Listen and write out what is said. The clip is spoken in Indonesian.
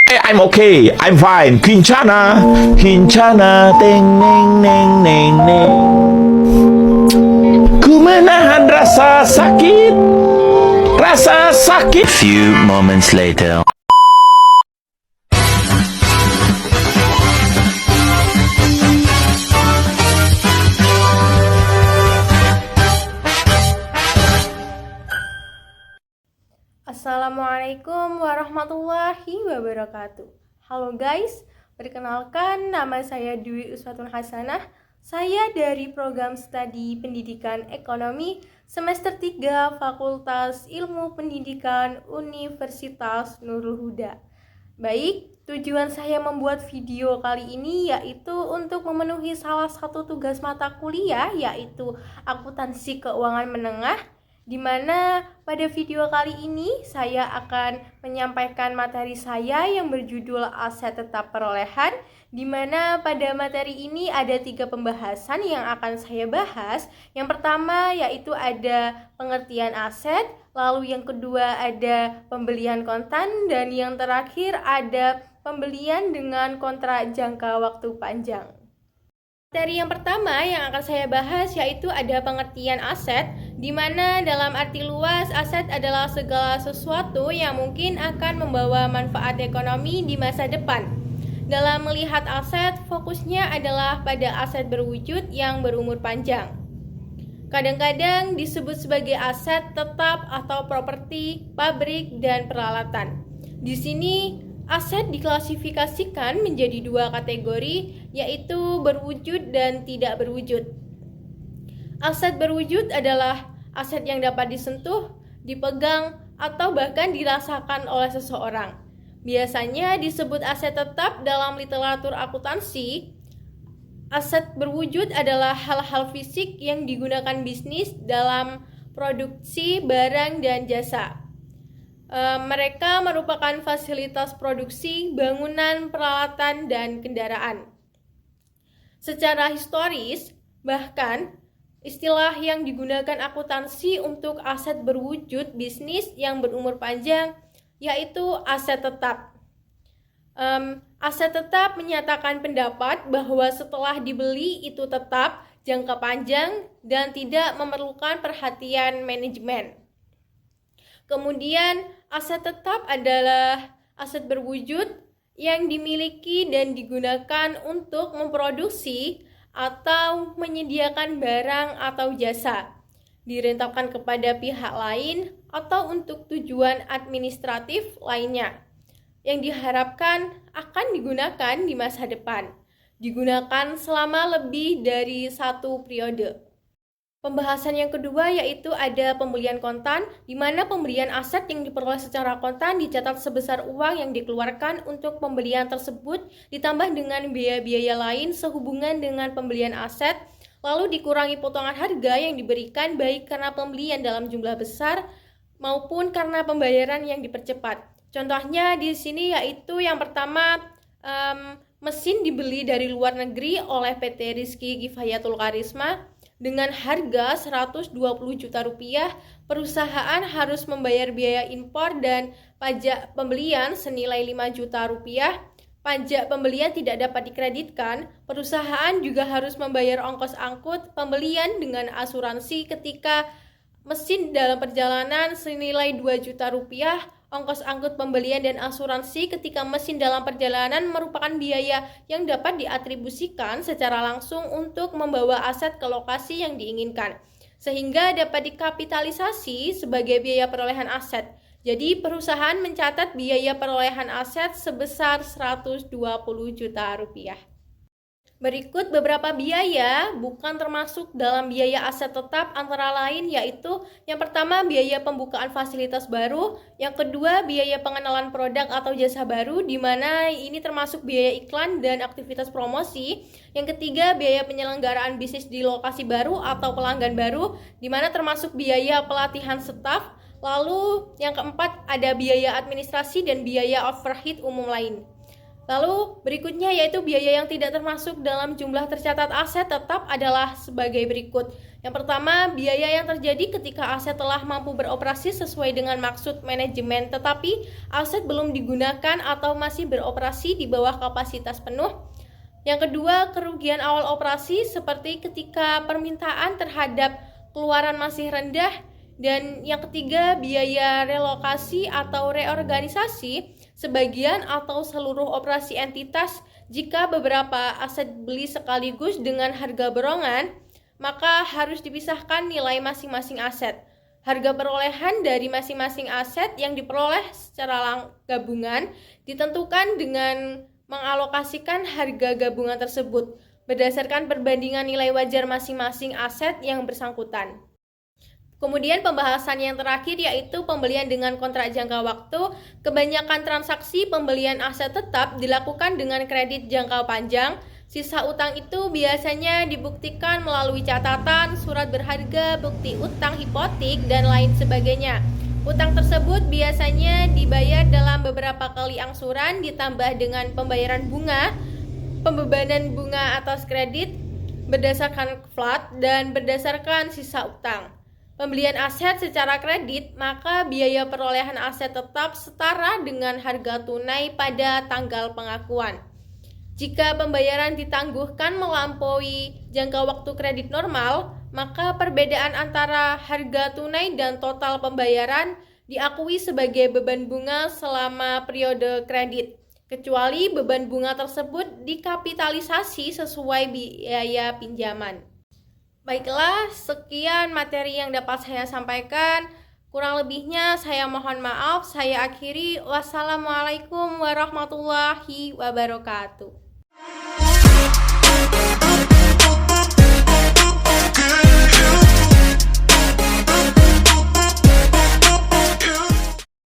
I'm okay, I'm fine. Kincana, Kincana, teng neng neng neng neng. Ku menahan rasa sakit, rasa sakit. Few moments later. Assalamualaikum warahmatullahi wabarakatuh. Halo guys, perkenalkan nama saya Dwi Uswatun Hasanah. Saya dari program studi Pendidikan Ekonomi semester 3 Fakultas Ilmu Pendidikan Universitas Nurul Huda. Baik, tujuan saya membuat video kali ini yaitu untuk memenuhi salah satu tugas mata kuliah yaitu akuntansi keuangan menengah, di mana pada video kali ini saya akan menyampaikan materi saya yang berjudul aset tetap perolehan, di mana pada materi ini ada 3 pembahasan yang akan saya bahas. Yang pertama yaitu ada pengertian aset, lalu yang kedua ada pembelian kontan, dan yang terakhir ada pembelian dengan kontrak jangka waktu panjang. Materi yang pertama yang akan saya bahas yaitu ada pengertian aset, di mana dalam arti luas aset adalah segala sesuatu yang mungkin akan membawa manfaat ekonomi di masa depan. Dalam melihat aset, fokusnya adalah pada aset berwujud yang berumur panjang. Kadang-kadang disebut sebagai aset tetap atau properti, pabrik, dan peralatan. Di sini aset diklasifikasikan menjadi 2 kategori, yaitu berwujud dan tidak berwujud. Aset berwujud adalah aset yang dapat disentuh, dipegang, atau bahkan dirasakan oleh seseorang. Biasanya disebut aset tetap dalam literatur akuntansi. Aset berwujud adalah hal-hal fisik yang digunakan bisnis dalam produksi barang dan jasa. Mereka merupakan fasilitas produksi, bangunan, peralatan, dan kendaraan. Secara historis, bahkan istilah yang digunakan akuntansi untuk aset berwujud bisnis yang berumur panjang yaitu aset tetap. Aset tetap menyatakan pendapat bahwa setelah dibeli itu tetap, jangka panjang, dan tidak memerlukan perhatian manajemen. Kemudian, aset tetap adalah aset berwujud yang dimiliki dan digunakan untuk memproduksi atau menyediakan barang atau jasa, direntapkan kepada pihak lain atau untuk tujuan administratif lainnya, yang diharapkan akan digunakan di masa depan, digunakan selama lebih dari 1 periode. Pembahasan yang kedua yaitu ada pembelian kontan, di mana pembelian aset yang diperoleh secara kontan dicatat sebesar uang yang dikeluarkan untuk pembelian tersebut ditambah dengan biaya-biaya lain sehubungan dengan pembelian aset, lalu dikurangi potongan harga yang diberikan baik karena pembelian dalam jumlah besar maupun karena pembayaran yang dipercepat. Contohnya di sini yaitu yang pertama, mesin dibeli dari luar negeri oleh PT Rizky Kifayatul Karisma dengan harga 120 juta rupiah. Perusahaan harus membayar biaya impor dan pajak pembelian senilai 5 juta rupiah. Pajak pembelian tidak dapat dikreditkan. Perusahaan juga harus membayar ongkos angkut pembelian dengan asuransi ketika mesin dalam perjalanan senilai 2 juta rupiah. Ongkos angkut pembelian dan asuransi ketika mesin dalam perjalanan merupakan biaya yang dapat diatribusikan secara langsung untuk membawa aset ke lokasi yang diinginkan, sehingga dapat dikapitalisasi sebagai biaya perolehan aset. Jadi perusahaan mencatat biaya perolehan aset sebesar 120 juta rupiah. Berikut beberapa biaya bukan termasuk dalam biaya aset tetap, antara lain yaitu yang pertama biaya pembukaan fasilitas baru, yang kedua biaya pengenalan produk atau jasa baru di mana ini termasuk biaya iklan dan aktivitas promosi, yang ketiga biaya penyelenggaraan bisnis di lokasi baru atau pelanggan baru di mana termasuk biaya pelatihan staf, lalu yang keempat ada biaya administrasi dan biaya overhead umum lain. Lalu berikutnya yaitu biaya yang tidak termasuk dalam jumlah tercatat aset tetap adalah sebagai berikut. Yang pertama, biaya yang terjadi ketika aset telah mampu beroperasi sesuai dengan maksud manajemen tetapi aset belum digunakan atau masih beroperasi di bawah kapasitas penuh. Yang kedua, kerugian awal operasi seperti ketika permintaan terhadap keluaran masih rendah. Dan yang ketiga, biaya relokasi atau reorganisasi sebagian atau seluruh operasi entitas. Jika beberapa aset beli sekaligus dengan harga borongan, maka harus dipisahkan nilai masing-masing aset. Harga perolehan dari masing-masing aset yang diperoleh secara gabungan ditentukan dengan mengalokasikan harga gabungan tersebut berdasarkan perbandingan nilai wajar masing-masing aset yang bersangkutan. Kemudian pembahasan yang terakhir yaitu pembelian dengan kontrak jangka waktu. Kebanyakan transaksi pembelian aset tetap dilakukan dengan kredit jangka panjang. Sisa utang itu biasanya dibuktikan melalui catatan, surat berharga, bukti utang hipotek, dan lain sebagainya. Utang tersebut biasanya dibayar dalam beberapa kali angsuran ditambah dengan pembayaran bunga, pembebanan bunga atas kredit berdasarkan flat dan berdasarkan sisa utang. Pembelian aset secara kredit, maka biaya perolehan aset tetap setara dengan harga tunai pada tanggal pengakuan. Jika pembayaran ditangguhkan melampaui jangka waktu kredit normal, maka perbedaan antara harga tunai dan total pembayaran diakui sebagai beban bunga selama periode kredit, kecuali beban bunga tersebut dikapitalisasi sesuai biaya pinjaman. Baiklah, sekian materi yang dapat saya sampaikan. Kurang lebihnya saya mohon maaf. Saya akhiri. Wassalamualaikum warahmatullahi wabarakatuh.